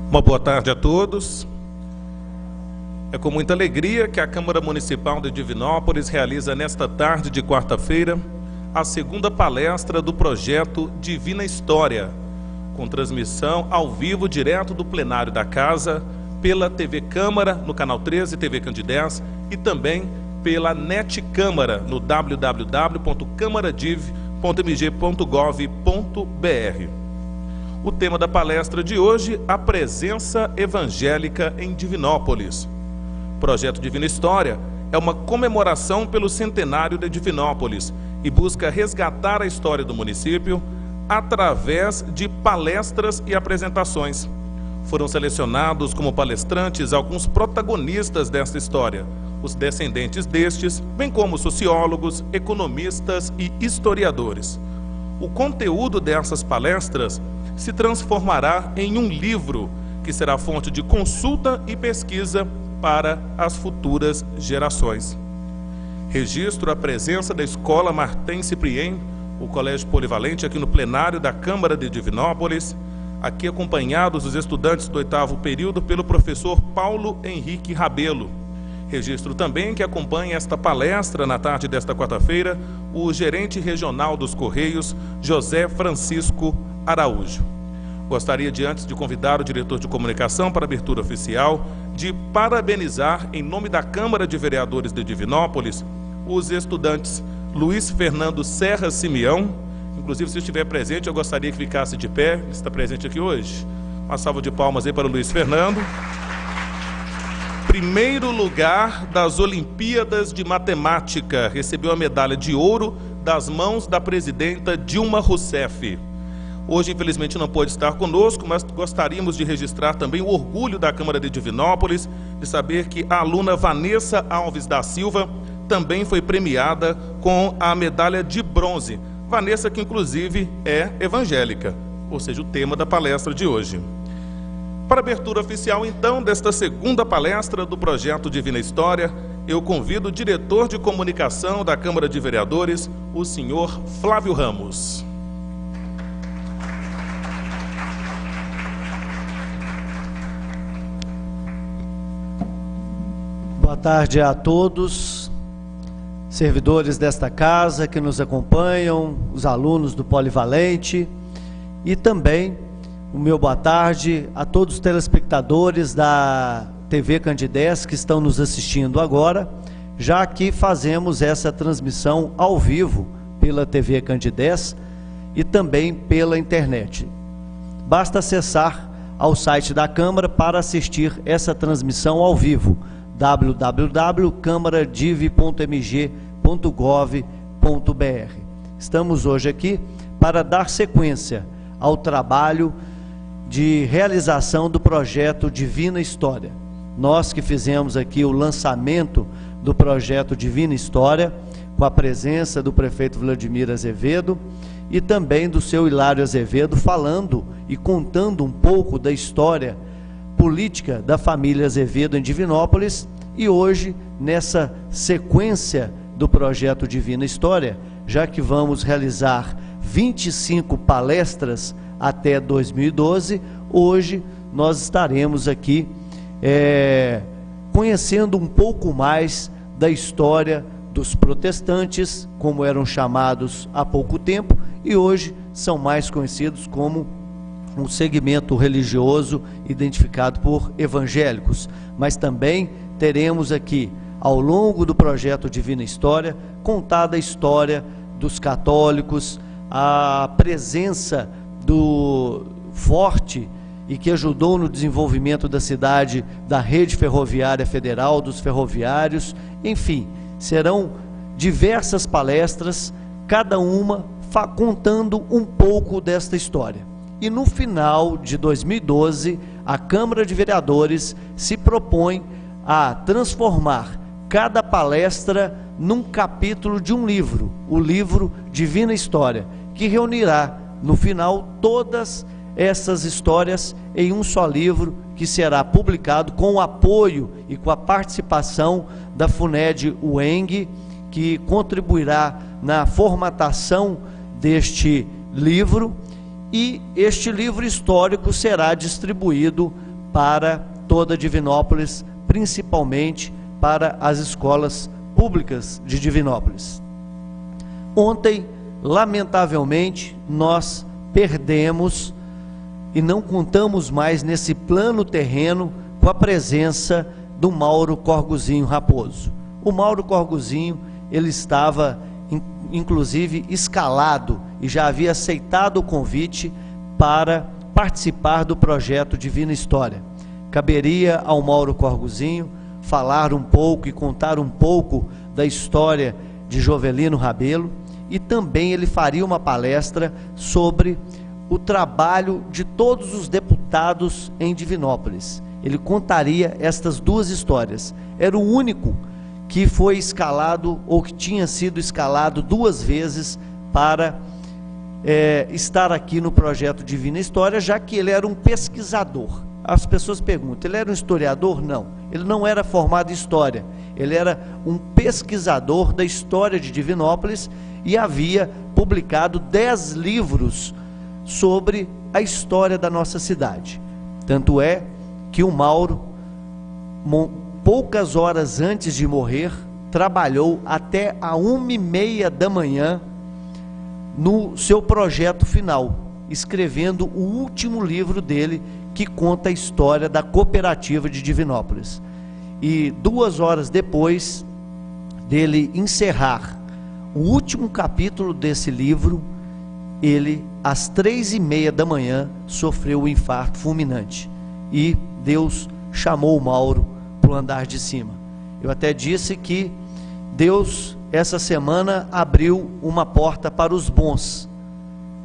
Uma boa tarde a todos. É com muita alegria que a Câmara Municipal de Divinópolis realiza nesta tarde de quarta-feira a segunda palestra do projeto Divina História, com transmissão ao vivo direto do plenário da Casa, pela TV Câmara, no canal 13, TV Candidez, e também pela NET Câmara, no www.câmaradiv.mg.gov.br. O tema da palestra de hoje, a presença evangélica em Divinópolis. O projeto Divina História é uma comemoração pelo centenário de Divinópolis e busca resgatar a história do município através de palestras e apresentações. Foram selecionados como palestrantes alguns protagonistas desta história, os descendentes destes, bem como sociólogos, economistas e historiadores. O conteúdo dessas palestras se transformará em um livro que será fonte de consulta e pesquisa para as futuras gerações. Registro a presença da Escola Martin Ciprien, o Colégio Polivalente, aqui no plenário da Câmara de Divinópolis, aqui acompanhados os estudantes do 8º período pelo professor Paulo Henrique Rabelo. Registro também que acompanha esta palestra na tarde desta quarta-feira o gerente regional dos Correios, José Francisco Araújo. Gostaria de, antes de convidar o diretor de comunicação para a abertura oficial, de parabenizar, em nome da Câmara de Vereadores de Divinópolis, os estudantes Luiz Fernando Serra Simeão. Inclusive, se estiver presente, eu gostaria que ficasse de pé. Ele está presente aqui hoje. Uma salva de palmas aí para o Luiz Fernando. Primeiro lugar das Olimpíadas de Matemática. Recebeu a medalha de ouro das mãos da presidenta Dilma Rousseff. Hoje, infelizmente, não pôde estar conosco, mas gostaríamos de registrar também o orgulho da Câmara de Divinópolis, de saber que a aluna Vanessa Alves da Silva também foi premiada com a medalha de bronze. Vanessa, que inclusive é evangélica, ou seja, o tema da palestra de hoje. Para a abertura oficial, então, desta segunda palestra do projeto Divina História, eu convido o diretor de comunicação da Câmara de Vereadores, o senhor Flávio Ramos. Boa tarde a todos, servidores desta casa que nos acompanham, os alunos do Polivalente, e também o meu boa tarde a todos os telespectadores da TV Candidez que estão nos assistindo agora, já que fazemos essa transmissão ao vivo pela TV Candidez e também pela internet. Basta acessar ao site da Câmara para assistir essa transmissão ao vivo, www.câmaradiv.mg.gov.br. Estamos hoje aqui para dar sequência ao trabalho de realização do projeto Divina História. Nós que fizemos aqui o lançamento do projeto Divina História, com a presença do prefeito Vladimir Azevedo e também do seu Hilário Azevedo, falando e contando um pouco da história política da família Azevedo em Divinópolis. E hoje, nessa sequência do projeto Divina História, já que vamos realizar 25 palestras até 2012, hoje nós estaremos aqui conhecendo um pouco mais da história dos protestantes, como eram chamados há pouco tempo, e hoje são mais conhecidos como um segmento religioso identificado por evangélicos. Mas também teremos aqui, ao longo do projeto Divina História, contada a história dos católicos, a presença do forte e que ajudou no desenvolvimento da cidade, da rede ferroviária federal, dos ferroviários, enfim, serão diversas palestras, cada uma contando um pouco desta história. E no final de 2012, a Câmara de Vereadores se propõe a transformar cada palestra num capítulo de um livro, o livro Divina História, que reunirá no final todas essas histórias em um só livro que será publicado com o apoio e com a participação da FUNED UENG, que contribuirá na formatação deste livro, e este livro histórico será distribuído para toda Divinópolis, principalmente para as escolas públicas de Divinópolis. Ontem, lamentavelmente, nós perdemos e não contamos mais nesse plano terreno com a presença do Mauro Corguzinho Raposo. O Mauro Corguzinho, ele estava inclusive escalado e já havia aceitado o convite para participar do projeto Divina História. Caberia ao Mauro Corguzinho falar um pouco e contar um pouco da história de Jovelino Rabelo, e também ele faria uma palestra sobre o trabalho de todos os deputados em Divinópolis. Ele contaria estas duas histórias. Era o único que foi escalado, ou que tinha sido escalado 2 vezes para estar aqui no projeto Divina História, já que ele era um pesquisador. As pessoas perguntam, ele era um historiador? Não, ele não era formado em história, ele era um pesquisador da história de Divinópolis e havia publicado 10 livros sobre a história da nossa cidade. Tanto é que o Mauro, poucas horas antes de morrer, trabalhou até a 1h30 da manhã no seu projeto final, escrevendo o último livro dele, que conta a história da cooperativa de Divinópolis. E 2 horas depois dele encerrar o último capítulo desse livro, ele, às 3h30 da manhã, sofreu um infarto fulminante. E Deus chamou o Mauro para o andar de cima. Eu até disse que Deus, essa semana, abriu uma porta para os bons,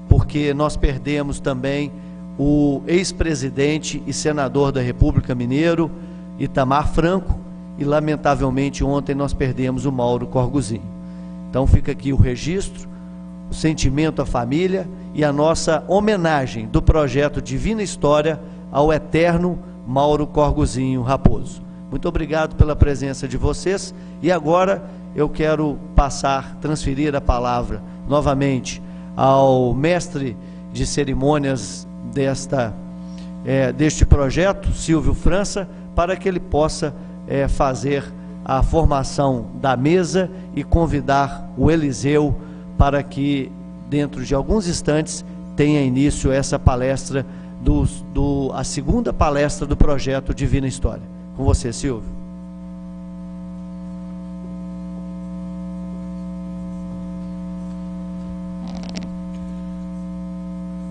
porque nós perdemos também o ex-presidente e senador da República Mineiro, Itamar Franco, e lamentavelmente ontem nós perdemos o Mauro Corguzinho. Então fica aqui o registro, o sentimento à família e a nossa homenagem do projeto Divina História ao eterno Mauro Corguzinho Raposo. Muito obrigado pela presença de vocês, e agora eu quero transferir a palavra novamente ao mestre de cerimônias deste projeto, Silvio França, para que ele possa fazer a formação da mesa e convidar o Eliseu para que, dentro de alguns instantes, tenha início essa palestra, a segunda palestra do projeto Divina História. Com você, Silvio.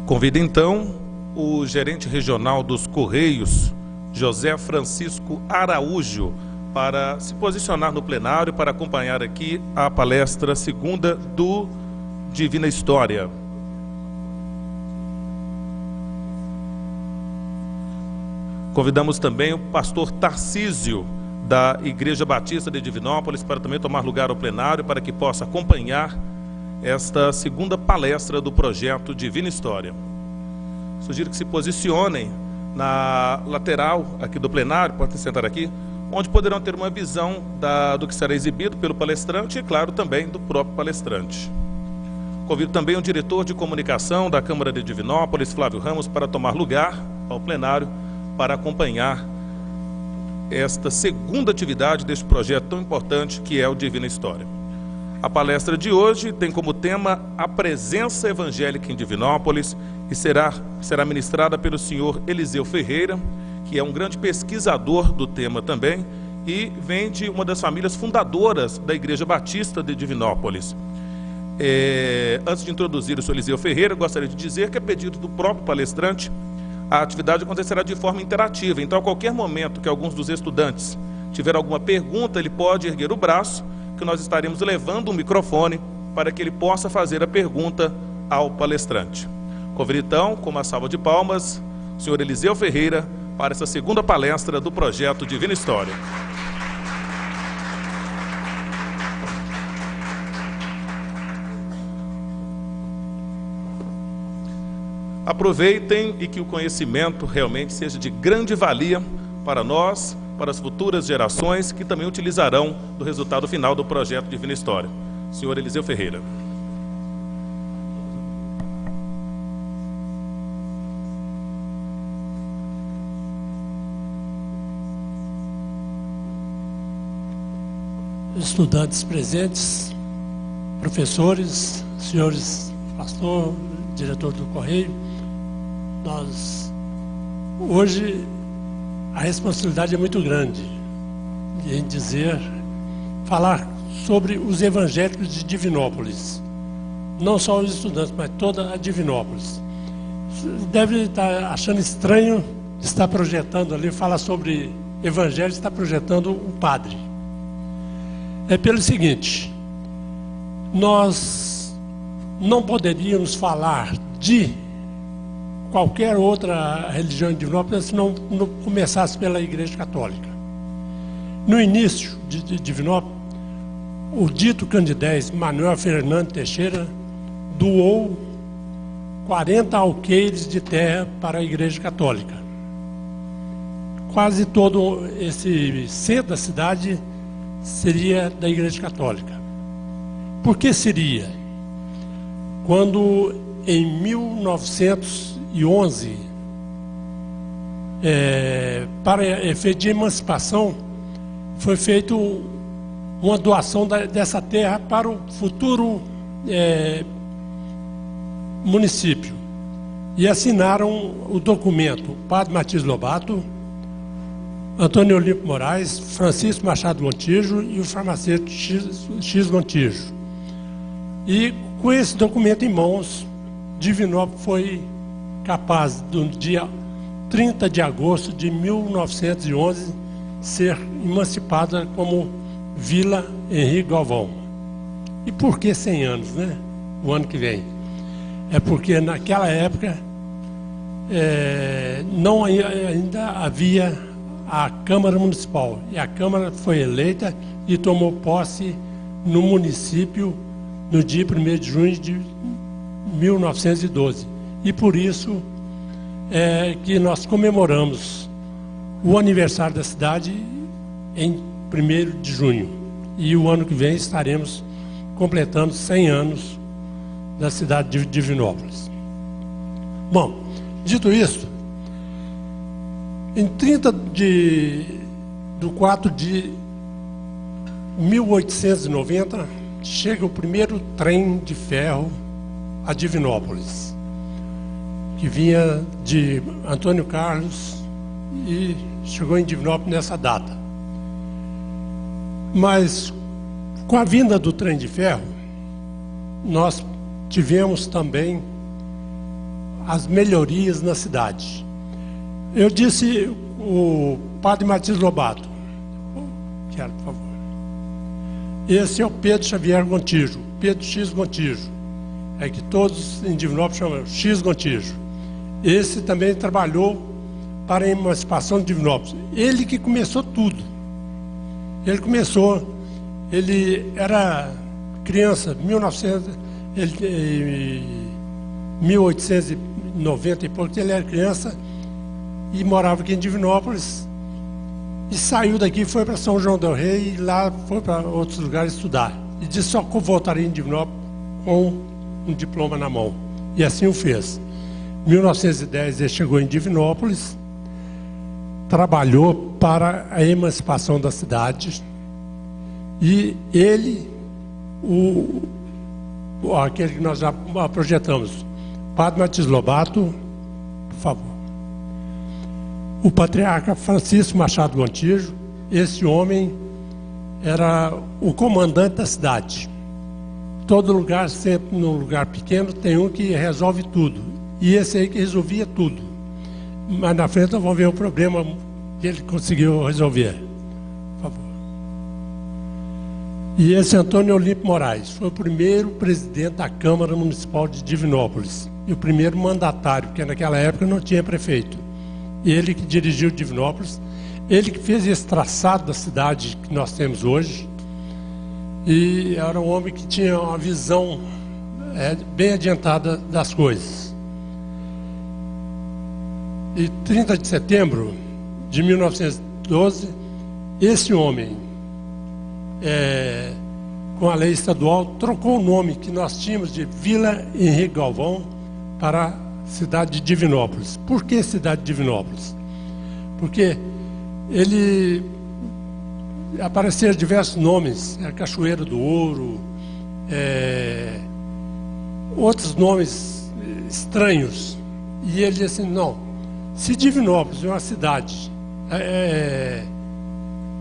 Convido então o gerente regional dos Correios, José Francisco Araújo, para se posicionar no plenário para acompanhar aqui a palestra segunda do Divina História. Convidamos também o pastor Tarcísio, da Igreja Batista de Divinópolis, para também tomar lugar ao plenário, para que possa acompanhar esta segunda palestra do projeto Divina História. Sugiro que se posicionem na lateral aqui do plenário, podem sentar aqui, onde poderão ter uma visão do que será exibido pelo palestrante e, claro, também do próprio palestrante. Convido também o diretor de comunicação da Câmara de Divinópolis, Flávio Ramos, para tomar lugar ao plenário para acompanhar esta segunda atividade deste projeto tão importante que é o Divina História. A palestra de hoje tem como tema a presença evangélica em Divinópolis e será ministrada pelo senhor Eliseu Ferreira, que é um grande pesquisador do tema também e vem de uma das famílias fundadoras da Igreja Batista de Divinópolis. Antes de introduzir o senhor Eliseu Ferreira, eu gostaria de dizer que, a pedido do próprio palestrante, a atividade acontecerá de forma interativa. Então, a qualquer momento que alguns dos estudantes tiver alguma pergunta, ele pode erguer o braço, que nós estaremos levando um microfone para que ele possa fazer a pergunta ao palestrante. Convido então, com uma salva de palmas, o senhor Eliseu Ferreira para essa segunda palestra do projeto Divina História. Aproveitem e que o conhecimento realmente seja de grande valia para nós, para as futuras gerações que também utilizarão do resultado final do projeto Divina História. Senhor Eliseu Ferreira. Estudantes presentes, professores, senhores pastor, diretor do Correio, hoje a responsabilidade é muito grande em falar sobre os evangélicos de Divinópolis, não só os estudantes, mas toda a Divinópolis. Deve estar achando estranho estar projetando ali, falar sobre evangelho, está projetando o padre. É pelo seguinte, nós não poderíamos falar de qualquer outra religião em Divinópolis se não começasse pela Igreja Católica. No início de Divinópolis, o dito candidez Manuel Fernando Teixeira doou 40 alqueires de terra para a Igreja Católica. Quase todo esse centro da cidade seria da Igreja Católica. Por que seria? Quando em 1911, para efeito de emancipação, foi feita uma doação dessa terra para o futuro município. E assinaram o documento o padre Matias Lobato, Antônio Olímpio Moraes, Francisco Machado Montijo e o farmacêutico X Montijo. E com esse documento em mãos, Divinópolis foi capaz, no dia 30 de agosto de 1911, ser emancipada como Vila Henrique Galvão. E por que 100 anos, né? O ano que vem. É porque naquela época não ainda havia a Câmara Municipal. E a Câmara foi eleita e tomou posse no município no dia 1º de junho de 1912. E por isso que nós comemoramos o aniversário da cidade em 1º de junho. E o ano que vem estaremos completando 100 anos da cidade de Divinópolis. Bom, dito isso, em 30 de 4 de 1890, chega o primeiro trem de ferro a Divinópolis, que vinha de Antônio Carlos e chegou em Divinópolis nessa data. Mas, com a vinda do trem de ferro, nós tivemos também as melhorias na cidade. Eu disse o padre Matias Lobato. Quero, por favor. Esse é o Pedro Xavier Gontijo, Pedro X Gontijo. É que todos em Divinópolis chamam X Gontijo. Esse também trabalhou para a emancipação de Divinópolis. Ele que começou tudo. Ele era criança, 1890 e pouco, ele era criança e morava aqui em Divinópolis e saiu daqui, foi para São João del Rei e lá foi para outros lugares estudar. E disse só que voltaria em Divinópolis com um diploma na mão. E assim o fez. Em 1910 ele chegou em Divinópolis, trabalhou para a emancipação da cidade e ele, aquele que nós já projetamos, Padre Matias Lobato, por favor. O patriarca Francisco Machado Gontijo, esse homem era o comandante da cidade. Todo lugar, sempre num lugar pequeno, tem um que resolve tudo. E esse aí que resolvia tudo. Mas na frente eu vou ver o problema que ele conseguiu resolver. Por favor. E esse Antônio Olímpio Moraes foi o primeiro presidente da Câmara Municipal de Divinópolis. E o primeiro mandatário, porque naquela época não tinha prefeito. Ele que dirigiu Divinópolis, ele que fez esse traçado da cidade que nós temos hoje. E era um homem que tinha uma visão bem adiantada das coisas. E 30 de setembro de 1912, esse homem, com a lei estadual, trocou o nome que nós tínhamos de Vila Henrique Galvão para a cidade de Divinópolis. Por que cidade de Divinópolis? Porque ele apareceram diversos nomes, Cachoeira do Ouro, outros nomes estranhos. E ele disse assim, não, se Divinópolis é uma cidade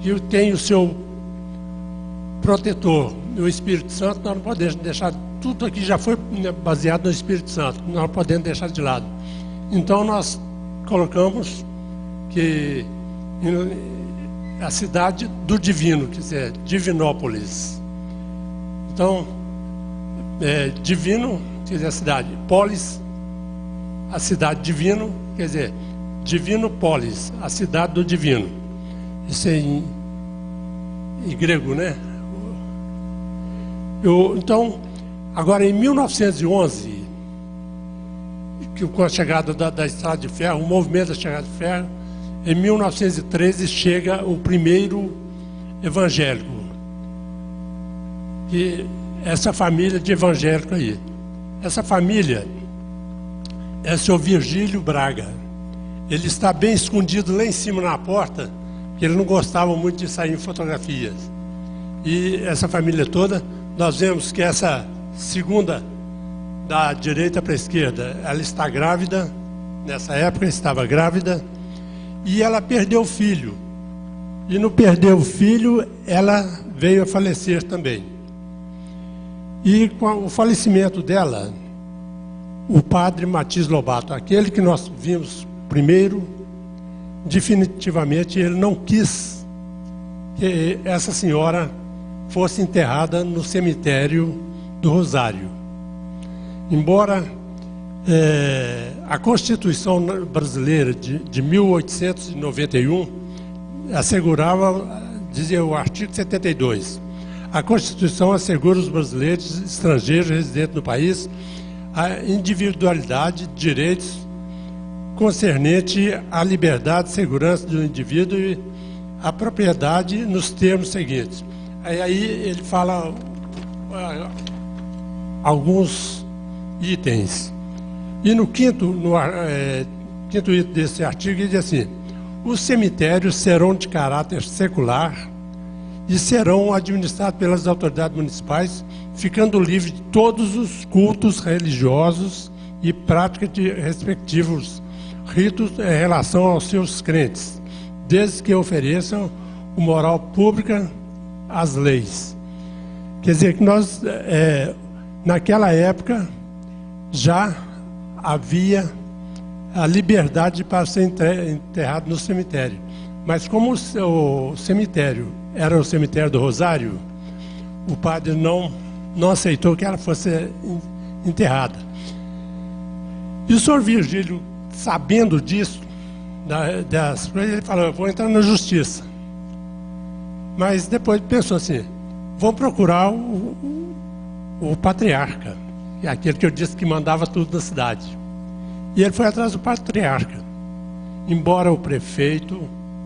que tem o seu protetor, o Espírito Santo, nós não podemos deixar, tudo aqui já foi baseado no Espírito Santo, nós não podemos deixar de lado. Então nós colocamos que a cidade do divino, quer dizer, Divinópolis. Então, divino, quer dizer, a cidade, polis, a cidade divino, quer dizer, Divinópolis, a cidade do divino. Isso é em grego, né? Então, agora em 1911, com a chegada da Estrada de Ferro, o movimento da Chegada de Ferro, em 1913 chega o primeiro evangélico. E essa família de evangélico aí. Essa família é o senhor Virgílio Braga. Ele está bem escondido lá em cima na porta, porque ele não gostava muito de sair em fotografias. E essa família toda, nós vemos que essa segunda, da direita para a esquerda, ela está grávida, nessa época estava grávida, e ela perdeu o filho. E no perder o filho, ela veio a falecer também. E com o falecimento dela, o padre Matias Lobato, aquele que nós vimos primeiro, definitivamente ele não quis que essa senhora fosse enterrada no cemitério do Rosário. Embora a Constituição brasileira de 1891 assegurava, dizia o artigo 72, a Constituição assegura aos brasileiros estrangeiros residentes no país a individualidade, direitos concernente à liberdade e segurança do indivíduo e à propriedade nos termos seguintes. Aí ele fala alguns itens. E no quinto item desse artigo, ele diz assim: os cemitérios serão de caráter secular e serão administrados pelas autoridades municipais, ficando livres de todos os cultos religiosos e prática de respectivos ritos em relação aos seus crentes, desde que ofereçam o moral pública às leis. Quer dizer que nós, naquela época, já havia a liberdade para ser enterrado no cemitério. Mas como o cemitério era o cemitério do Rosário, o padre não aceitou que ela fosse enterrada. E o senhor Virgílio, sabendo disso, ele falou, vou entrar na justiça. Mas depois pensou assim, vou procurar o patriarca, que é aquele que eu disse que mandava tudo na cidade. E ele foi atrás do patriarca. Embora o prefeito,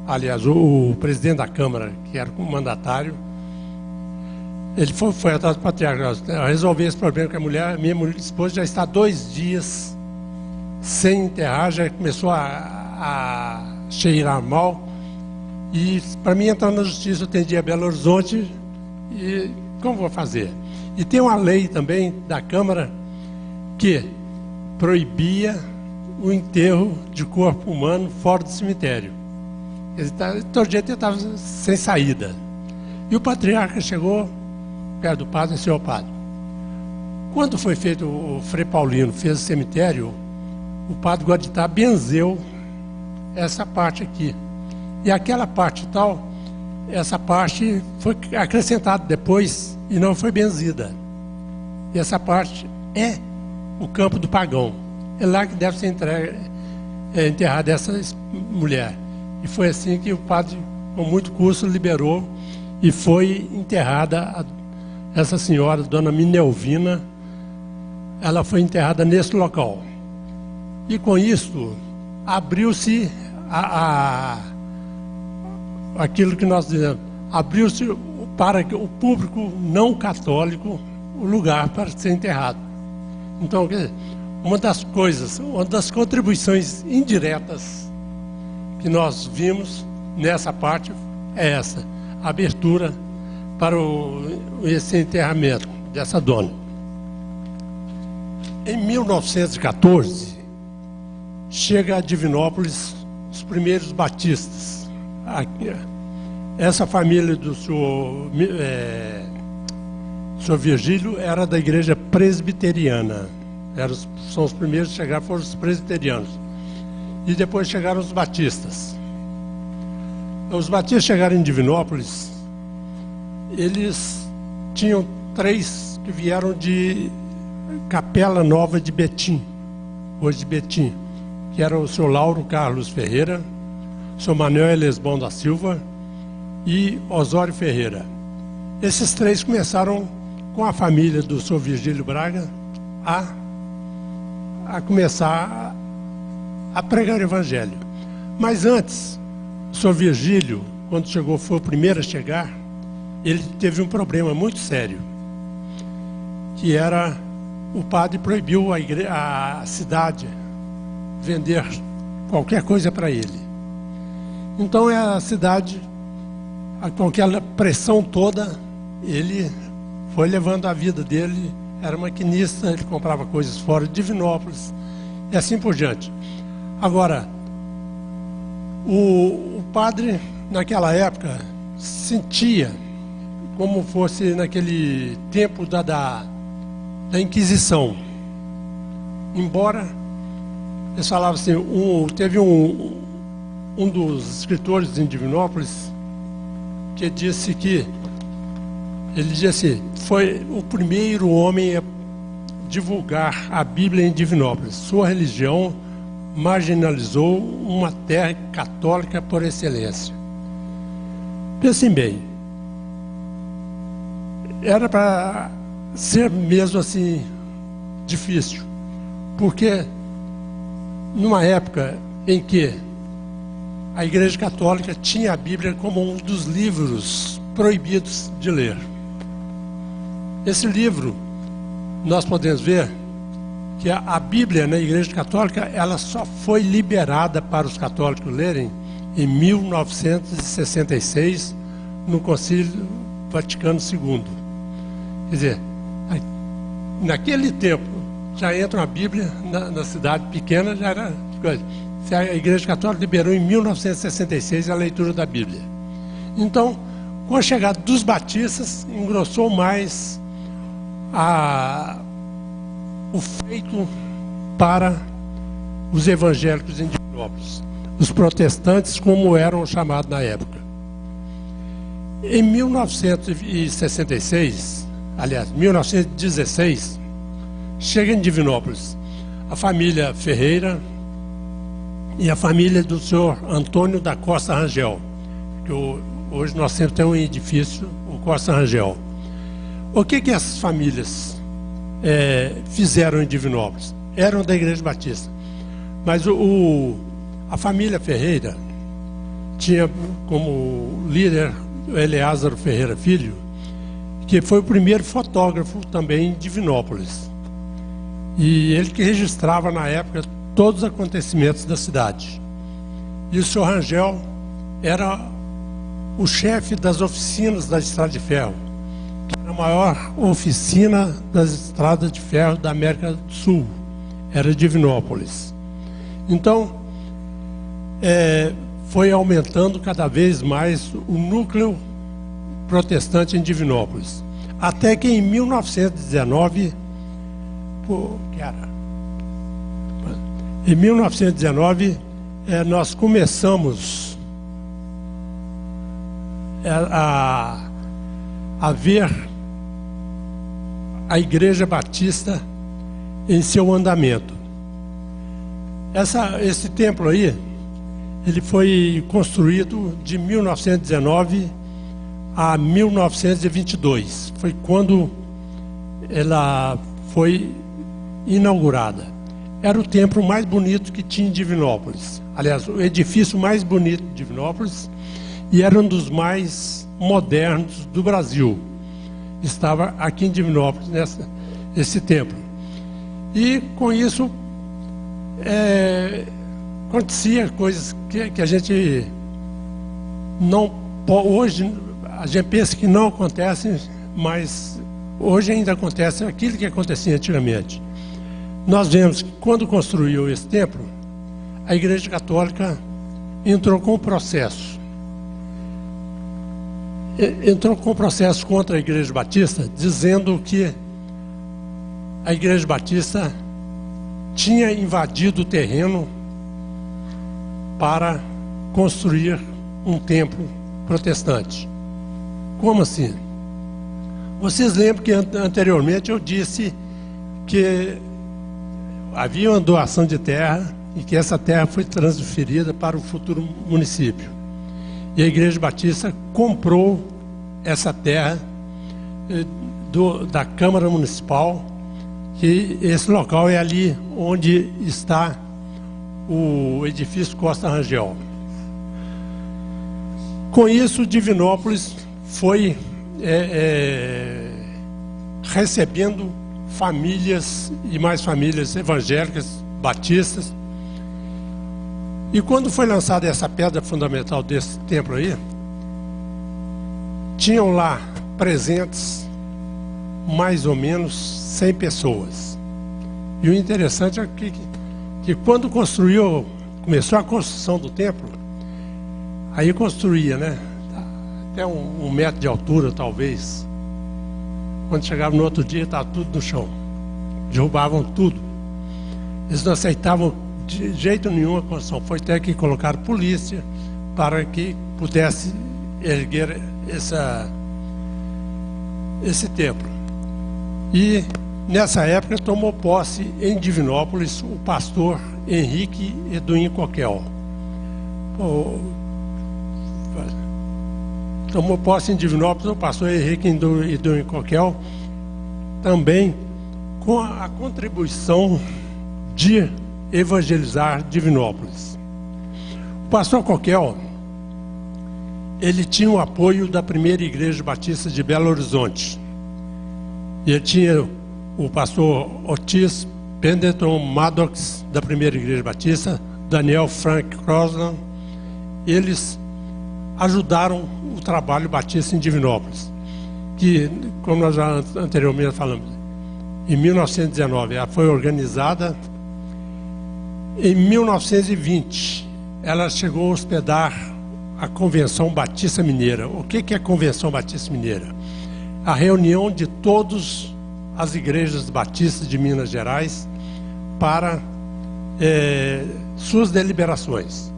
aliás, o presidente da Câmara, que era o mandatário, ele foi atrás do patriarca, resolver esse problema com a mulher. Minha esposa já está 2 dias sem enterrar, já começou a cheirar mal. E para mim entrar na justiça, eu atendi a Belo Horizonte, e como vou fazer? E tem uma lei também da Câmara que proibia o enterro de corpo humano fora do cemitério. Todo jeito ele estava sem saída. E o patriarca chegou perto do padre e disse: senhor padre, quando foi feito o Frei Paulino, fez o cemitério, o padre Guaditá benzeu essa parte aqui. E aquela parte tal, essa parte foi acrescentada depois e não foi benzida. E essa parte é o campo do Pagão. É lá que deve ser enterrada essa mulher. E foi assim que o padre, com muito custo, liberou e foi enterrada essa senhora, dona Minelvina. Ela foi enterrada nesse local. E com isso, abriu-se aquilo que nós dizemos, abriu-se para o público não católico o lugar para ser enterrado. Então, quer dizer, uma das contribuições indiretas que nós vimos nessa parte é essa, a abertura para esse enterramento dessa dona. Em 1914, chega a Divinópolis os primeiros batistas. Essa família do senhor Virgílio era da igreja presbiteriana. São os primeiros a chegar, foram os presbiterianos. E depois chegaram os batistas. Os batistas chegaram em Divinópolis, eles tinham 3 que vieram de Capela Nova de Betim, hoje de Betim, que eram o senhor Lauro Carlos Ferreira, o senhor Manuel Elesbão da Silva e Osório Ferreira. Esses 3 começaram com a família do senhor Virgílio Braga a começar a pregar o evangelho. Mas antes, o senhor Virgílio, quando chegou, foi o primeiro a chegar, ele teve um problema muito sério, que era o padre proibiu a cidade vender qualquer coisa para ele. Então a cidade, com aquela pressão toda, ele foi levando a vida dele, era maquinista, ele comprava coisas fora de Divinópolis, e assim por diante. Agora, o padre, naquela época, sentia como fosse naquele tempo da Inquisição. Embora, eles falavam assim, teve um dos escritores em Divinópolis que disse que, ele dizia assim, foi o primeiro homem a divulgar a Bíblia em Divinópolis. Sua religião marginalizou uma terra católica por excelência. Pensem bem, era para ser mesmo assim difícil, porque numa época em que a Igreja Católica tinha a Bíblia como um dos livros proibidos de ler. Esse livro, nós podemos ver que a Bíblia na Igreja Católica, ela só foi liberada para os católicos lerem em 1966, no Concílio Vaticano II. Quer dizer, naquele tempo, já entra uma Bíblia na cidade pequena, já era coisa. A Igreja Católica liberou em 1966 a leitura da Bíblia. Então, com a chegada dos batistas, engrossou mais o feito para os evangélicos em Divinópolis, os protestantes, como eram chamados na época. Em 1966, aliás, 1916, chega em Divinópolis a família Ferreira e a família do senhor Antônio da Costa Rangel, que hoje nós sempre temos um edifício, o Costa Rangel. O que essas famílias fizeram em Divinópolis? Eram da Igreja Batista, mas a família Ferreira tinha como líder o Eleázaro Ferreira Filho, que foi o primeiro fotógrafo também em Divinópolis, e ele que registrava na época todos os acontecimentos da cidade. E o senhor Rangel era o chefe das oficinas da Estrada de Ferro, que era a maior oficina das estradas de ferro da América do Sul, era Divinópolis. Então, foi aumentando cada vez mais o núcleo protestante em Divinópolis. Até que em 1919, nós começamos a ver a Igreja Batista em seu andamento. Esse templo aí, ele foi construído de 1919 a 1922. Foi quando ela foi inaugurada. era o templo mais bonito que tinha em Divinópolis. Aliás, o edifício mais bonito de Divinópolis, e era um dos mais modernos do Brasil. Estava aqui em Divinópolis, esse templo. E com isso, acontecia coisas que a gente não... Hoje, a gente pensa que não acontecem, mas hoje ainda acontece aquilo que acontecia antigamente. Nós vemos que quando construiu esse templo, a Igreja Católica entrou com um processo. Entrou com um processo contra a Igreja Batista, dizendo que a Igreja Batista tinha invadido o terreno para construir um templo protestante. Como assim? Vocês lembram que anteriormente eu disse que havia uma doação de terra e que essa terra foi transferida para o futuro município. E a Igreja Batista comprou essa terra da Câmara Municipal, que esse local é ali onde está o edifício Costa Rangel. Com isso, Divinópolis foi recebendo famílias e mais famílias evangélicas, batistas. E quando foi lançada essa pedra fundamental desse templo aí, tinham lá presentes mais ou menos 100 pessoas. E o interessante é que quando começou a construção do templo, aí construía, né? Até um metro de altura, talvez. Quando chegava no outro dia, estava tudo no chão. Derrubavam tudo. Eles não aceitavam de jeito nenhum a construção. Foi até que colocaram polícia para que pudesse erguer esse templo. E nessa época tomou posse em Divinópolis o pastor Henrique Edwin Coquel. Tomou posse em Divinópolis o pastor Henrique Edwin Coquel, também com a contribuição de evangelizar Divinópolis. O pastor Coquel, ele tinha o apoio da primeira Igreja Batista de Belo Horizonte. E ele tinha o pastor Otis Pendleton Maddox, da primeira Igreja Batista, Daniel Frank Crosland. Eles ajudaram o trabalho batista em Divinópolis, que, como nós já anteriormente falamos, em 1919 ela foi organizada. Em 1920 ela chegou a hospedar a Convenção Batista Mineira. O que é a Convenção Batista Mineira? A reunião de todas as igrejas batistas de Minas Gerais para suas deliberações.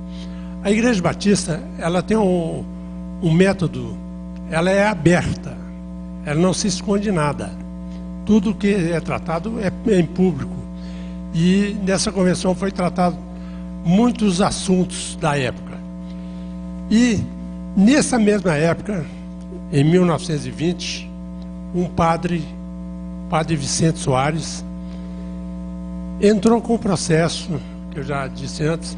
A Igreja Batista, ela tem um método, ela é aberta, ela não se esconde nada. Tudo que é tratado é em público. E nessa convenção foi tratado muitos assuntos da época. E nessa mesma época, em 1920, um padre Vicente Soares, entrou com um processo, que eu já disse antes,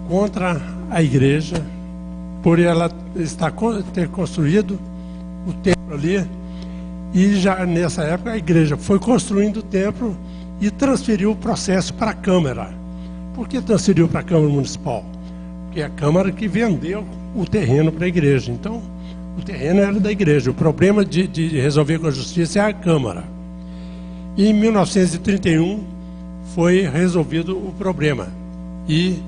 contra a igreja, por ela ter construído o templo ali. E já nessa época a igreja foi construindo o templo e transferiu o processo para a Câmara. Por que transferiu para a Câmara Municipal? Porque é a Câmara que vendeu o terreno para a igreja. Então, o terreno era da igreja. O problema de resolver com a justiça é a Câmara. E em 1931 foi resolvido o problema. E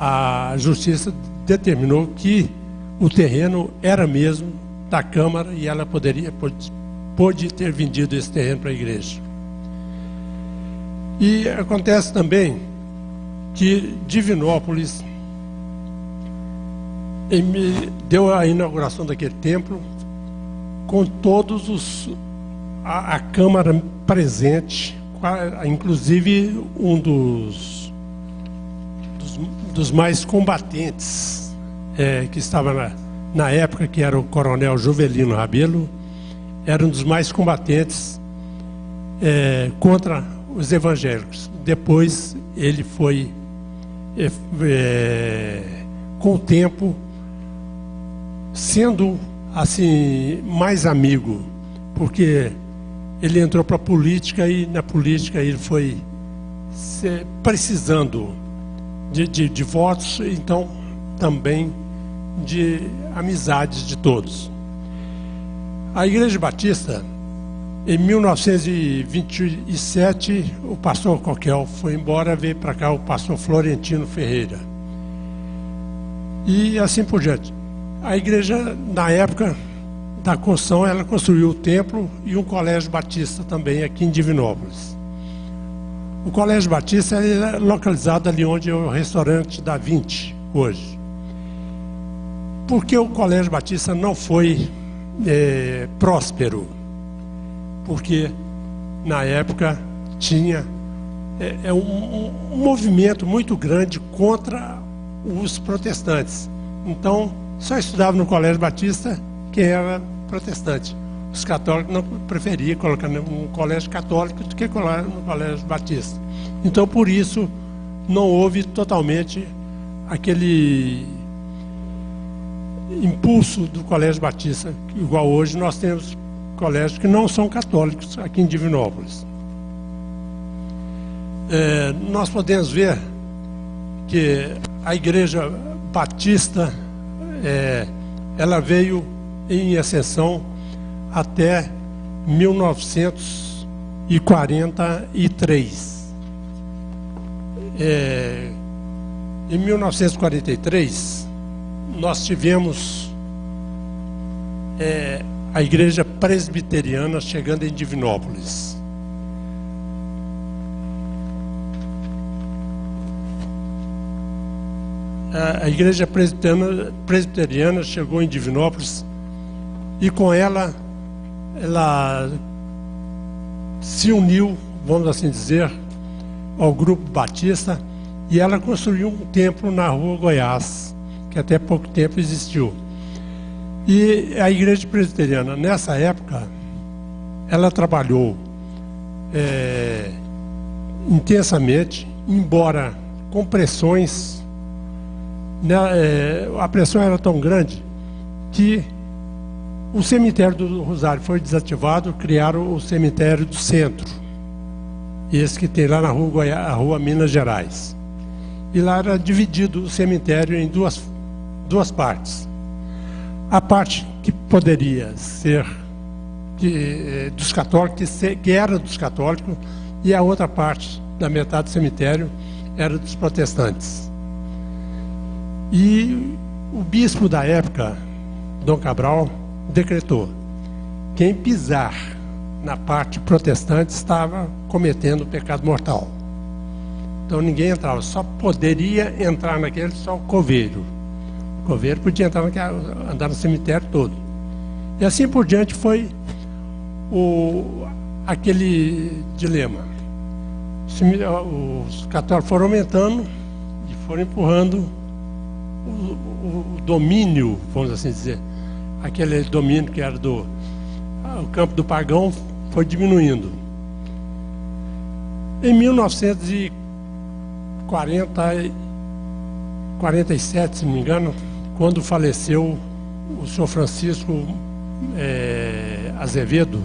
a justiça determinou que o terreno era mesmo da Câmara e ela pôde ter vendido esse terreno para a igreja. E acontece também que Divinópolis deu a inauguração daquele templo com todos a Câmara presente, inclusive um dos mais combatentes que estava na época, que era o coronel Juvelino Rabelo, era um dos mais combatentes contra os evangélicos. Depois ele foi, com o tempo, sendo assim mais amigo, porque ele entrou para a política e na política ele foi precisando de votos, então também de amizades de todos. A Igreja Batista, em 1927, o pastor Coquel foi embora, veio para cá o pastor Florentino Ferreira. E assim por diante. A igreja, na época da construção, ela construiu o templo e um colégio batista também aqui em Divinópolis. O colégio batista é localizado ali onde é o restaurante da 20 hoje. Por que o colégio batista não foi próspero? Porque na época tinha um movimento muito grande contra os protestantes. Então, só estudava no colégio batista quem era protestante. Os católicos não preferiam colocar no colégio católico do que colocar no colégio batista. Então, por isso, não houve totalmente aquele impulso do colégio batista, igual hoje nós temos colégios que não são católicos aqui em Divinópolis. Nós podemos ver que a Igreja Batista, ela veio em ascensão até 1943. Em 1943, nós tivemos a Igreja Presbiteriana chegando em Divinópolis. A Igreja Presbiteriana chegou em Divinópolis e com ela se uniu, vamos assim dizer, ao grupo batista, e ela construiu um templo na Rua Goiás, que até pouco tempo existiu. E a Igreja Presbiteriana, nessa época, ela trabalhou intensamente, embora com pressões, a pressão era tão grande que o cemitério do Rosário foi desativado, criaram o cemitério do centro, esse que tem lá na Rua Minas Gerais. E lá era dividido o cemitério em duas partes. A parte que poderia ser dos católicos, que era dos católicos, e a outra parte, da metade do cemitério, era dos protestantes. E o bispo da época, Dom Cabral, decretou: quem pisar na parte protestante estava cometendo pecado mortal. Então ninguém entrava, só poderia entrar naquele só o coveiro. O coveiro podia entrar andar no cemitério todo. E assim por diante foi aquele dilema. Os católicos foram aumentando e foram empurrando o domínio, vamos assim dizer, aquele domínio que era o campo do pagão, foi diminuindo. Em 1947, se não me engano, quando faleceu o senhor Francisco Azevedo,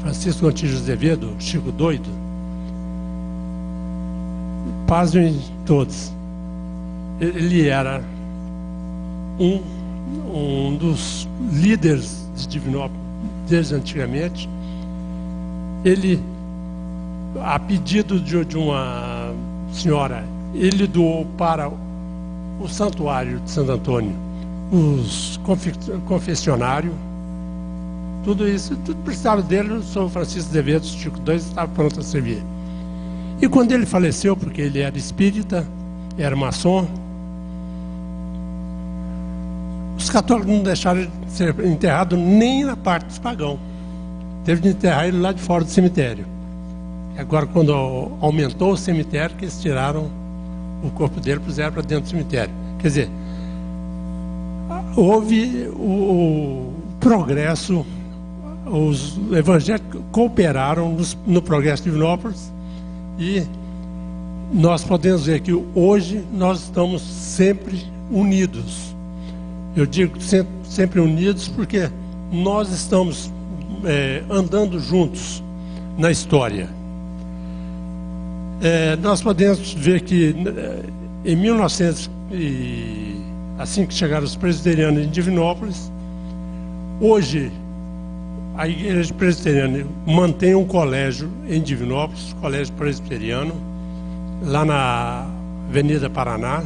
Francisco Antígio Azevedo, Chico Doido, pasmem todos, ele era um dos líderes de Divinópolis desde antigamente. Ele, a pedido de uma senhora, ele doou para o santuário de Santo Antônio os confessionários, tudo isso, tudo precisava dele. O São Francisco Azevedo, Chico II, estava pronto a servir. E quando ele faleceu, porque ele era espírita, era maçom, os católicos não deixaram ele ser enterrado nem na parte dos pagãos. Teve de enterrar ele lá de fora do cemitério. E agora, quando aumentou o cemitério, que eles tiraram o corpo dele e puseram para dentro do cemitério. Quer dizer, houve o progresso, os evangélicos cooperaram no progresso de Divinópolis, E nós podemos ver que hoje nós estamos sempre unidos. Eu digo sempre unidos porque nós estamos andando juntos na história. Nós podemos ver que em 1900, assim que chegaram os presbiterianos em Divinópolis, hoje a Igreja Presbiteriana mantém um colégio em Divinópolis, colégio presbiteriano, lá na Avenida Paraná.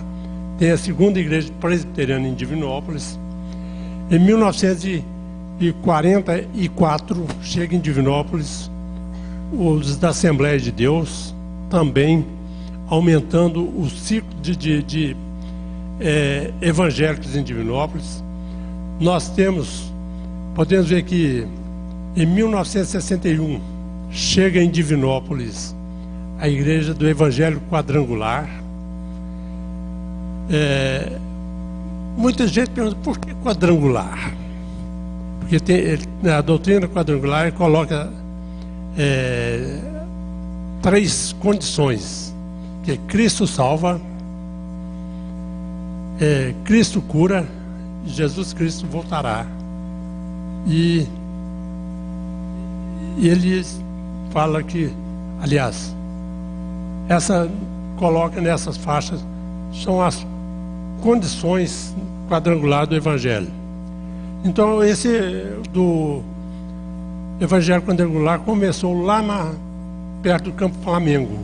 Tem a segunda igreja presbiteriana em Divinópolis. Em 1944, chega em Divinópolis os da Assembleia de Deus, também aumentando o ciclo de evangélicos em Divinópolis. Nós podemos ver que em 1961 chega em Divinópolis a Igreja do Evangelho Quadrangular. Muita gente pergunta por que quadrangular? Porque a doutrina quadrangular coloca 3 condições, que é Cristo salva, Cristo cura, Jesus Cristo voltará. E ele fala que, aliás, coloca nessas faixas, são as condições quadrangulares do Evangelho. Então, esse do Evangelho quadrangular começou lá perto do Campo Flamengo,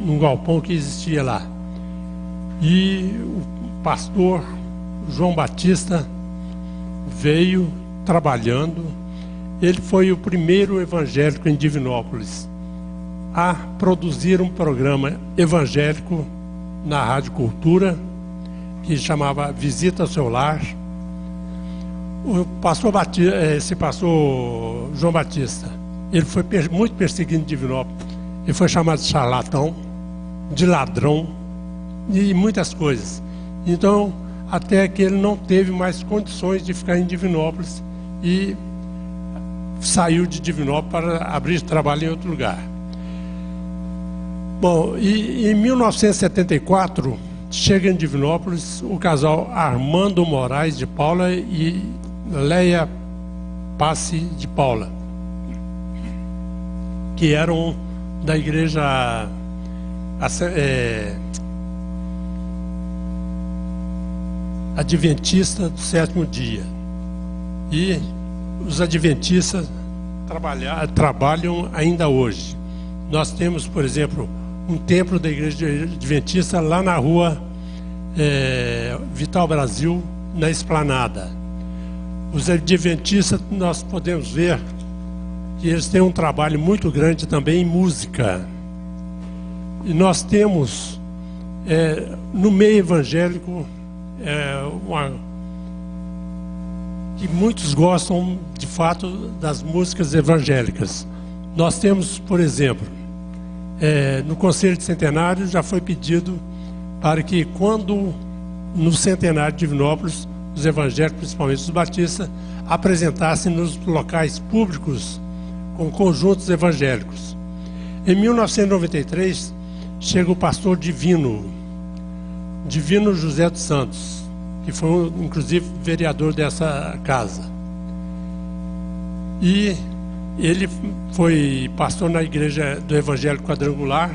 num galpão que existia lá. E o pastor João Batista veio trabalhando. Ele foi o primeiro evangélico em Divinópolis a produzir um programa evangélico na Rádio Cultura, que chamava Visita ao Seu Lar. Esse pastor João Batista, ele foi muito perseguido em Divinópolis. Ele foi chamado de charlatão, de ladrão e muitas coisas. Então, até que ele não teve mais condições de ficar em Divinópolis e saiu de Divinópolis para abrir trabalho em outro lugar. Bom, e em 1974 chega em Divinópolis o casal Armando Moraes de Paula e Leia Passe de Paula, que eram da igreja adventista do 7º dia. E os adventistas trabalham ainda hoje. Nós temos, por exemplo, um templo da igreja adventista lá na rua Vital Brasil, na Esplanada. Os adventistas, nós podemos ver que eles têm um trabalho muito grande também em música. E nós temos, no meio evangélico, que muitos gostam, de fato, das músicas evangélicas. Nós temos, por exemplo, no Conselho de Centenário já foi pedido para que, quando no Centenário de Divinópolis, os evangélicos, principalmente os batistas, apresentassem nos locais públicos com conjuntos evangélicos. Em 1993, chega o pastor Divino José dos Santos, que foi, inclusive, vereador dessa casa. E ele foi pastor na igreja do Evangelho Quadrangular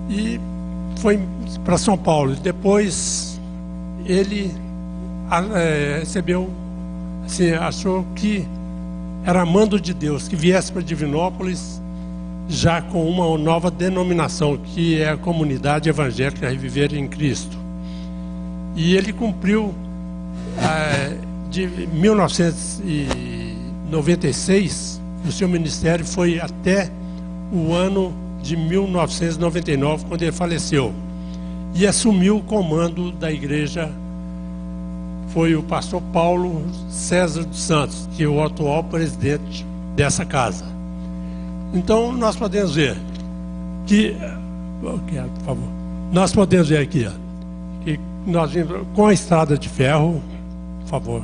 e foi para São Paulo. Depois ele recebeu, assim, achou que era mando de Deus que viesse para Divinópolis já com uma nova denominação, que é a Comunidade Evangélica Reviver em Cristo. E ele cumpriu de 1996, o seu ministério foi até o ano de 1999, quando ele faleceu. E assumiu o comando da igreja, foi o pastor Paulo César dos Santos, que é o atual presidente dessa casa. Então, nós podemos ver que, por favor, nós podemos ver aqui, que nós vimos com a estrada de ferro, por favor,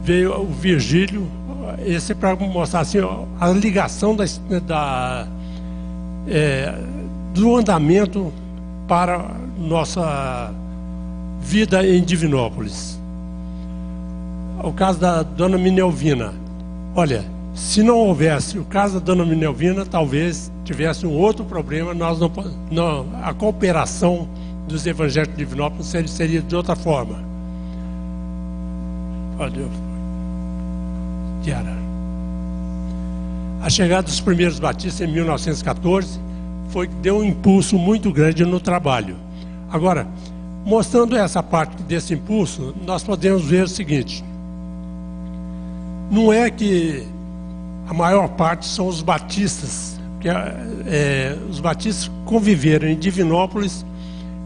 veio o Virgílio, esse é para mostrar assim, a ligação do andamento para nossa vida em Divinópolis. O caso da dona Minelvina. Olha, se não houvesse o caso da dona Minelvina, talvez tivesse um outro problema, a cooperação dos evangélicos de Divinópolis seria de outra forma. Olha, a chegada dos primeiros batistas em 1914 deu um impulso muito grande no trabalho. Agora, mostrando essa parte desse impulso, nós podemos ver o seguinte: não é que a maior parte são os batistas, porque os batistas conviveram em Divinópolis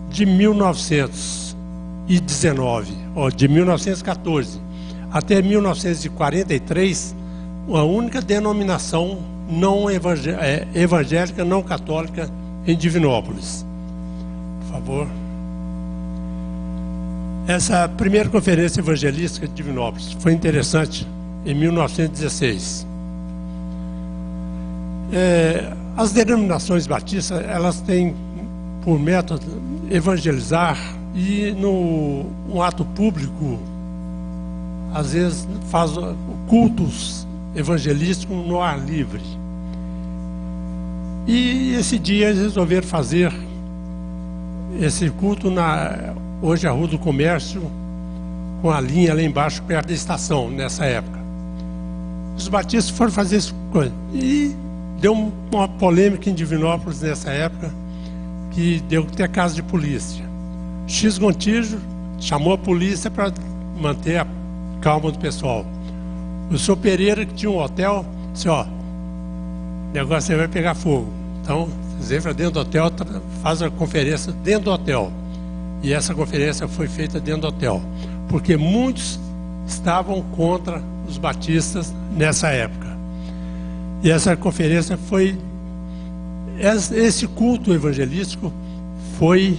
de 1919, ou de 1914 até 1943, a única denominação não evangélica, não católica em Divinópolis. Por favor. Essa primeira conferência evangelística de Divinópolis foi interessante, em 1916. As denominações batistas, elas têm por método evangelizar e um ato público, às vezes faz cultos evangelísticos no ar livre. E esse dia eles resolveram fazer esse culto hoje a Rua do Comércio, com a linha lá embaixo, perto da estação, nessa época. Os batistas foram fazer essa coisa. E deu uma polêmica em Divinópolis nessa época, que deu até caso de polícia. X Gontijo chamou a polícia para manter a calma do pessoal. O senhor Pereira, que tinha um hotel, disse: ó, o negócio aí vai pegar fogo. Então, vocês entram dentro do hotel, faz a conferência dentro do hotel. E essa conferência foi feita dentro do hotel, porque muitos estavam contra os batistas nessa época. E essa conferência esse culto evangelístico foi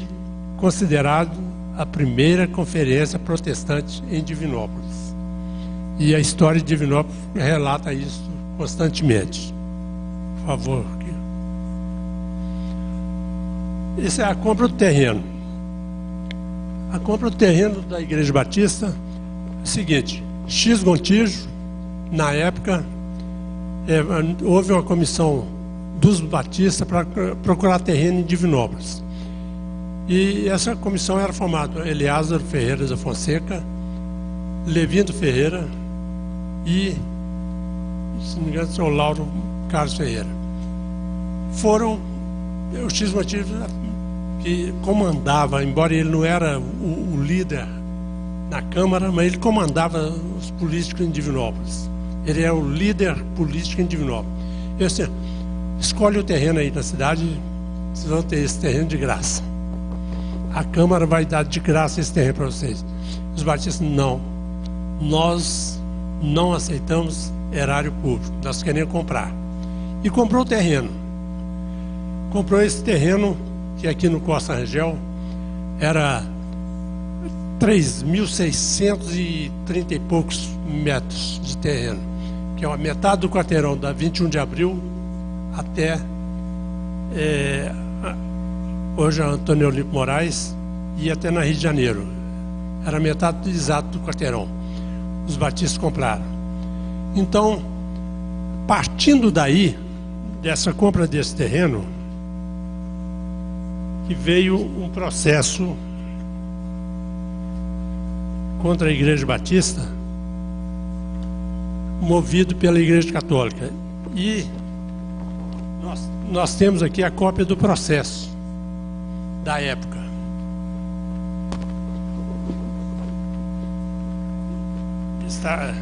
considerado a primeira conferência protestante em Divinópolis. E a história de Divinópolis relata isso constantemente. Por favor. Essa é a compra do terreno. A compra do terreno da Igreja Batista é o seguinte: X Gontijo, na época, houve uma comissão dos batistas para procurar terreno em Divinópolis. E essa comissão era formada por Eliázaro Ferreira da Fonseca, Levindo Ferreira e, se não me engano, o senhor Lauro Carlos Ferreira. Foram o X Gontijo que comandava, embora ele não era o líder na Câmara, mas ele comandava os políticos em Divinópolis. Ele é o líder político em Divinópolis. Eu disse: escolhe o terreno aí na cidade, vocês vão ter esse terreno de graça. A Câmara vai dar de graça esse terreno para vocês. Os batistas: não, nós não aceitamos erário público, nós queremos comprar. E comprou o terreno. Comprou esse terreno, que aqui no Costa Rangel era 3.630 e poucos metros de terreno, que é a metade do quarteirão da 21 de abril até hoje a Antônio Olímpio Moraes e até na Rio de Janeiro. Era metade exato do quarteirão. Os batistas compraram. Então, partindo daí, dessa compra desse terreno, que veio um processo contra a Igreja Batista, movido pela Igreja Católica. E nós temos aqui a cópia do processo da época. Está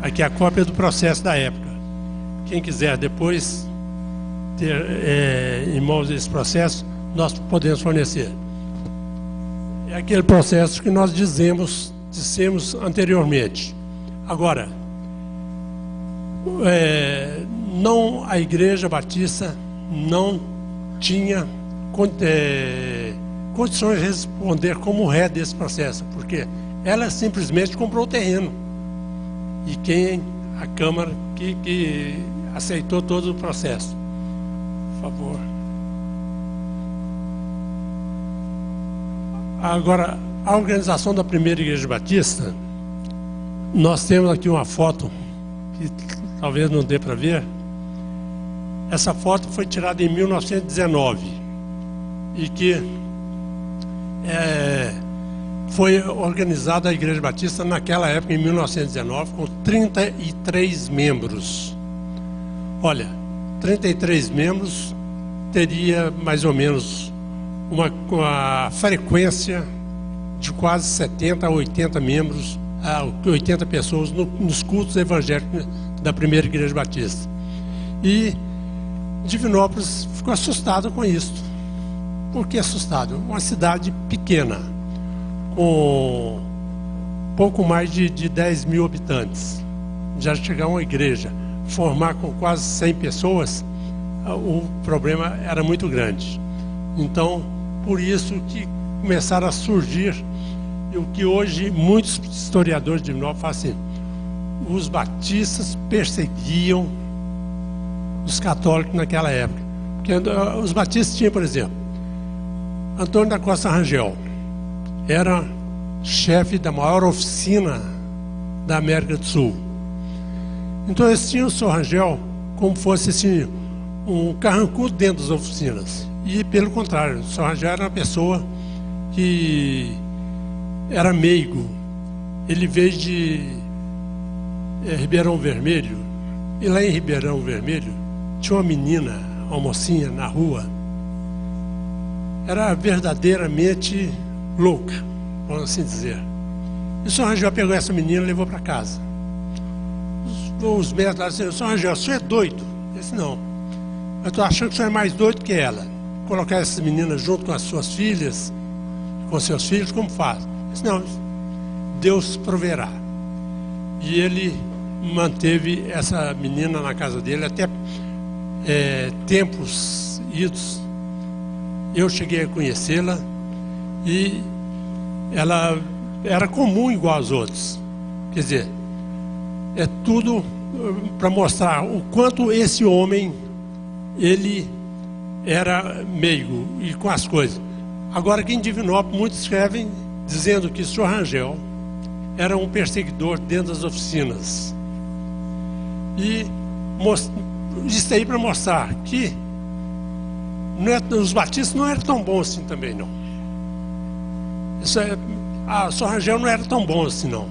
aqui a cópia do processo da época. Quem quiser depois ter em mãos esse processo, nós podemos fornecer. É aquele processo que nós dissemos anteriormente. Agora, não, a Igreja Batista não tinha condições de responder como ré desse processo, porque ela simplesmente comprou o terreno. e quem a Câmara que aceitou todo o processo. Por favor. Agora, a organização da primeira Igreja Batista, nós temos aqui uma foto que talvez não dê para ver. Essa foto foi tirada em 1919 e que foi organizada a Igreja Batista naquela época, em 1919, com 33 membros. Olha, 33 membros teria mais ou menos uma frequência de quase 70 a 80 membros, 80 pessoas nos cultos evangélicos da primeira Igreja Batista. E Divinópolis ficou assustado com isso. Por que assustado? Uma cidade pequena, com pouco mais de 10 mil habitantes. Já chegar uma igreja, formar com quase 100 pessoas, o problema era muito grande. Então, por isso que começaram a surgir o que hoje muitos historiadores de Divinópolis falam assim: os batistas perseguiam os católicos naquela época. Porque os batistas tinham, por exemplo, Antônio da Costa Rangel, era chefe da maior oficina da América do Sul. Então eles tinham o Sr. Rangel como fosse assim, um carrancudo dentro das oficinas. E pelo contrário, o Sr. Rangel era uma pessoa que era meigo. Ele veio de Ribeirão Vermelho, e lá em Ribeirão Vermelho tinha uma menina, uma mocinha na rua. Era verdadeiramente louca, vamos assim dizer. E o Sr. Rangel pegou essa menina e levou para casa. Os médicos disseram: Sr. Rangel, o senhor é doido? Ele disse: não, eu estou achando que o senhor é mais doido que ela. Colocar essa menina junto com as suas filhas, com seus filhos, como faz? Ele disse: não, Deus proverá. E ele manteve essa menina na casa dele até tempos idos. Eu cheguei a conhecê-la e ela era comum igual aos outros. Quer dizer, é tudo para mostrar o quanto esse homem, ele era meigo e com as coisas. Agora aqui em Divinópolis, muitos escrevem dizendo que o Sr. Rangel era um perseguidor dentro das oficinas. E isso aí para mostrar que os batistas não eram tão bons assim também, não. O Sr. Rangel não era tão bom assim, não.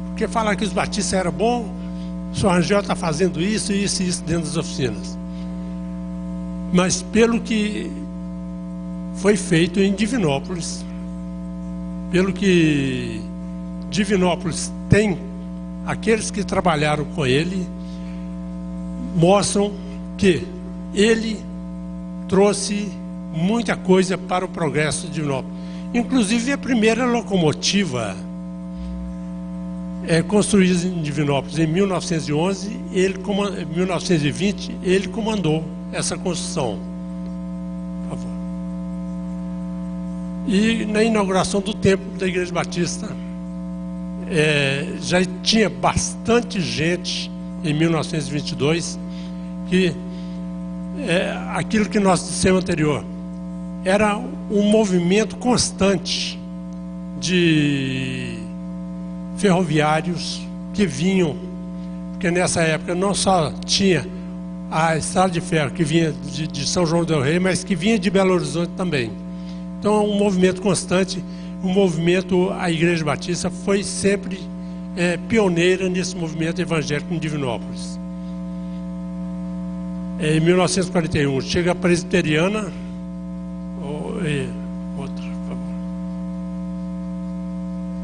Porque falar que os batistas eram bons, o Sr. Rangel está fazendo isso, isso e isso dentro das oficinas. Mas pelo que foi feito em Divinópolis, pelo que Divinópolis tem, aqueles que trabalharam com ele mostram que ele trouxe muita coisa para o progresso de Divinópolis. Inclusive a primeira locomotiva construída em Divinópolis em 1911, 1920, ele comandou essa construção. Por favor. E na inauguração do templo da Igreja Batista, já tinha bastante gente em 1922, que aquilo que nós dissemos anterior, era um movimento constante de ferroviários que vinham, porque nessa época não só tinha a estrada de ferro que vinha de São João del Rei, mas que vinha de Belo Horizonte também. Então é um movimento constante, a Igreja Batista foi sempre pioneira nesse movimento evangélico em Divinópolis. Em 1941 chega a presbiteriana, outra, por favor.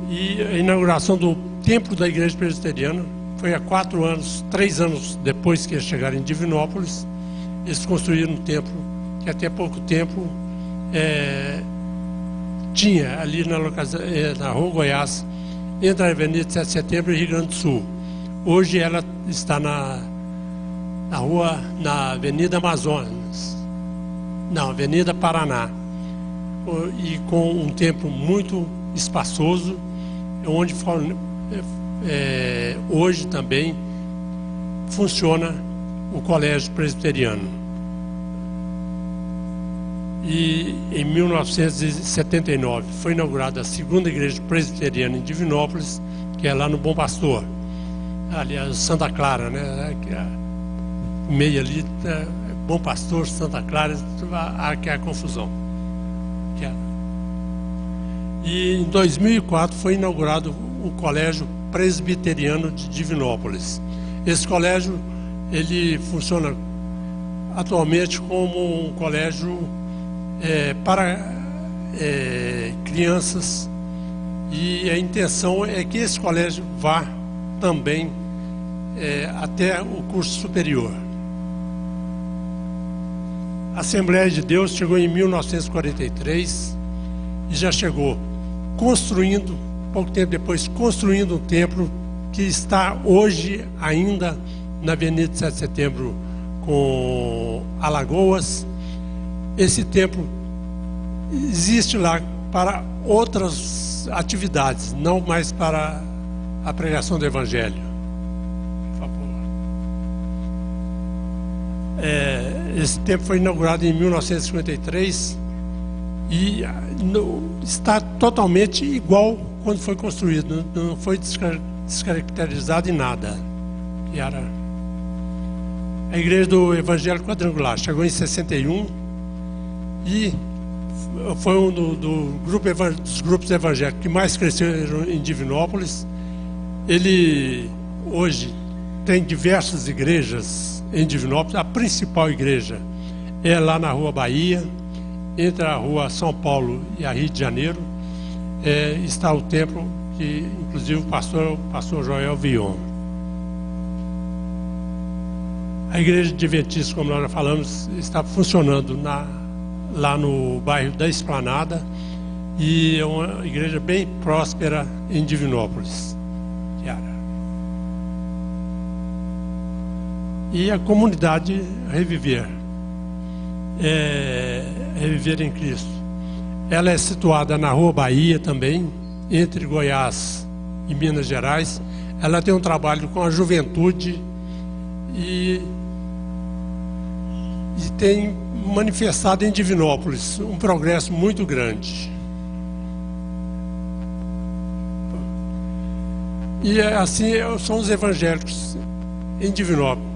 E a inauguração do templo da Igreja Presbiteriana foi há 3 anos depois que eles chegaram em Divinópolis. Eles construíram um templo que até pouco tempo tinha ali na Rua Goiás, entre a Avenida 7 de Setembro e Rio Grande do Sul. Hoje ela está na Avenida Amazonas, não, Avenida Paraná, e com um templo muito espaçoso, onde hoje também funciona o colégio presbiteriano. E em 1979 foi inaugurada a segunda igreja presbiteriana em Divinópolis, que é lá no Bom Pastor, aliás, Santa Clara, né? Que é meio ali, Bom Pastor, Santa Clara, que é a confusão. E em 2004 foi inaugurado o Colégio Presbiteriano de Divinópolis. Esse colégio, ele funciona atualmente como um colégio para crianças, e a intenção é que esse colégio vá também até o curso superior. A Assembleia de Deus chegou em 1943 e já chegou construindo, pouco tempo depois, construindo um templo que está hoje ainda na Avenida de 7 de Setembro com Alagoas. Esse templo existe lá para outras atividades, não mais para a pregação do Evangelho. Por favor. Esse templo foi inaugurado em 1953 e está totalmente igual quando foi construído, não foi descaracterizado em nada. Que era a Igreja do Evangelho Quadrangular, chegou em 61 e foi um dos grupos evangélicos que mais cresceram em Divinópolis. Ele hoje tem diversas igrejas em Divinópolis. A principal igreja é lá na Rua Bahia, entre a Rua São Paulo e a Rio de Janeiro. Está o templo que, inclusive, o pastor Joel Vion. A Igreja Adventista, como nós já falamos, está funcionando lá no bairro da Esplanada, e é uma igreja bem próspera em Divinópolis. E a comunidade Reviver, Reviver em Cristo, ela é situada na Rua Bahia também, entre Goiás e Minas Gerais. Ela tem um trabalho com a juventude e tem manifestado em Divinópolis um progresso muito grande. E assim são os evangélicos em Divinópolis.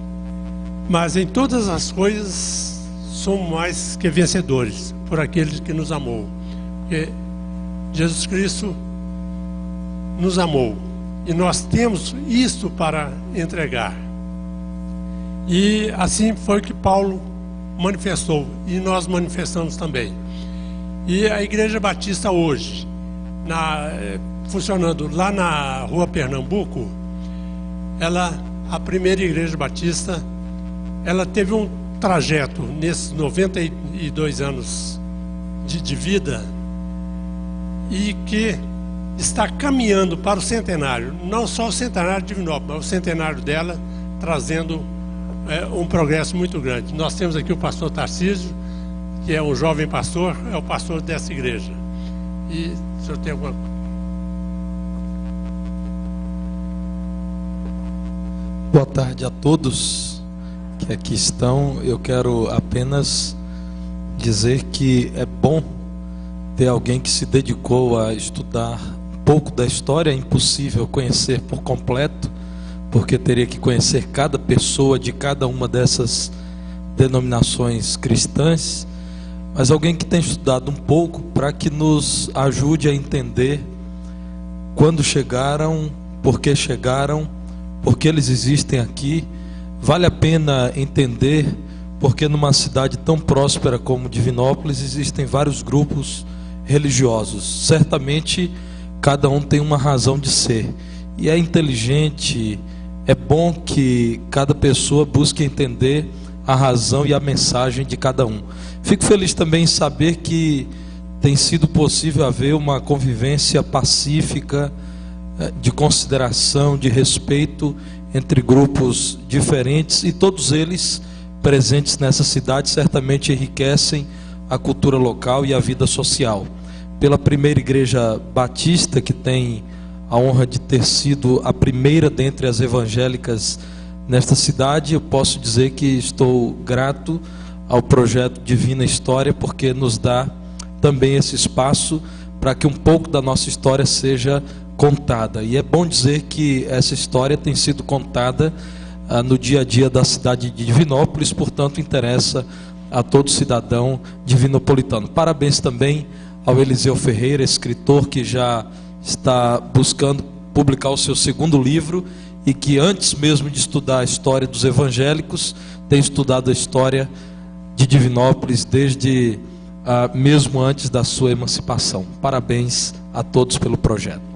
Mas em todas as coisas somos mais que vencedores por aquele que nos amou. Porque Jesus Cristo nos amou e nós temos isto para entregar. E assim foi que Paulo manifestou, e nós manifestamos também. E a Igreja Batista hoje, funcionando lá na Rua Pernambuco, a primeira Igreja Batista, ela teve um trajeto nesses 92 anos de vida, e que está caminhando para o centenário, não só o centenário de Divinópolis, mas o centenário dela, trazendo um progresso muito grande. Nós temos aqui o pastor Tarcísio, que é um jovem pastor, é o pastor dessa igreja. E o senhor tem alguma... Boa tarde a todos que aqui estão. Eu quero apenas dizer que é bom ter alguém que se dedicou a estudar um pouco da história. É impossível conhecer por completo, porque teria que conhecer cada pessoa de cada uma dessas denominações cristãs, mas alguém que tem estudado um pouco para que nos ajude a entender quando chegaram, por que eles existem aqui. Vale a pena entender porque numa cidade tão próspera como Divinópolis existem vários grupos religiosos. Certamente cada um tem uma razão de ser, e é inteligente. É bom que cada pessoa busque entender a razão e a mensagem de cada um. Fico feliz também em saber que tem sido possível haver uma convivência pacífica, de consideração, de respeito entre grupos diferentes, e todos eles presentes nessa cidade certamente enriquecem a cultura local e a vida social. Pela primeira igreja batista, que tem a honra de ter sido a primeira dentre as evangélicas nesta cidade. Eu posso dizer que estou grato ao projeto Divina História, porque nos dá também esse espaço para que um pouco da nossa história seja contada. E é bom dizer que essa história tem sido contada no dia a dia da cidade de Divinópolis, portanto interessa a todo cidadão divinopolitano. Parabéns também ao Eliseu Ferreira, escritor que já está buscando publicar o seu segundo livro e que antes mesmo de estudar a história dos evangélicos, tem estudado a história de Divinópolis desde mesmo antes da sua emancipação. Parabéns a todos pelo projeto.